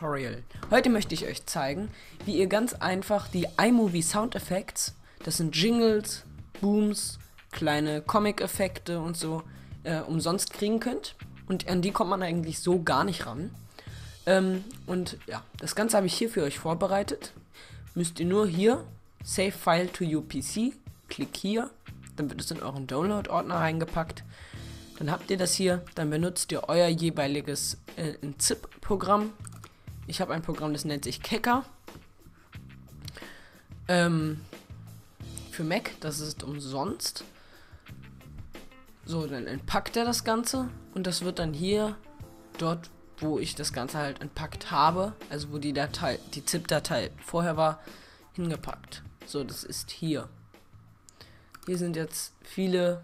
Tutorial. Heute möchte ich euch zeigen, wie ihr ganz einfach die iMovie Sound Effects, das sind Jingles, Booms, kleine Comic-Effekte und so, umsonst kriegen könnt. Und an die kommt man eigentlich so gar nicht ran. Und ja, das Ganze habe ich hier für euch vorbereitet. Müsst ihr nur hier Save File to your PC, klick hier, dann wird es in euren Download-Ordner reingepackt. Dann habt ihr das hier, dann benutzt ihr euer jeweiliges ZIP-Programm. Ich habe ein Programm, das nennt sich Kecker. Für Mac, das ist umsonst. So, dann entpackt er das Ganze und das wird dann hier, dort, wo ich das Ganze halt entpackt habe, also wo die Datei, die ZIP-Datei vorher war, hingepackt. So, das ist hier. Hier sind jetzt viele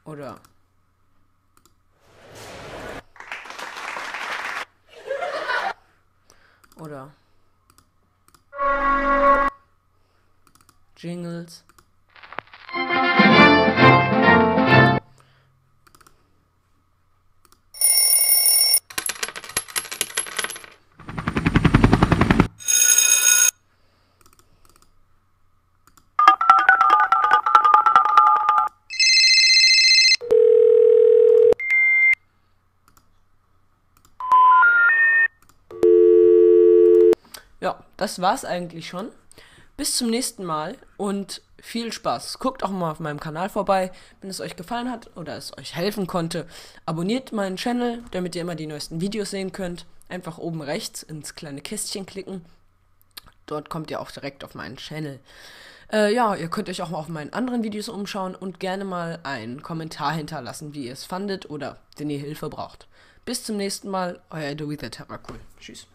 oder Jingles. Ja, das war's eigentlich schon. Bis zum nächsten Mal und viel Spaß. Guckt auch mal auf meinem Kanal vorbei, wenn es euch gefallen hat oder es euch helfen konnte. Abonniert meinen Channel, damit ihr immer die neuesten Videos sehen könnt. Einfach oben rechts ins kleine Kästchen klicken. Dort kommt ihr auch direkt auf meinen Channel. Ja, ihr könnt euch auch mal auf meinen anderen Videos umschauen und gerne mal einen Kommentar hinterlassen, wie ihr es fandet oder wenn ihr Hilfe braucht. Bis zum nächsten Mal, euer Adobe, das war cool. Tschüss.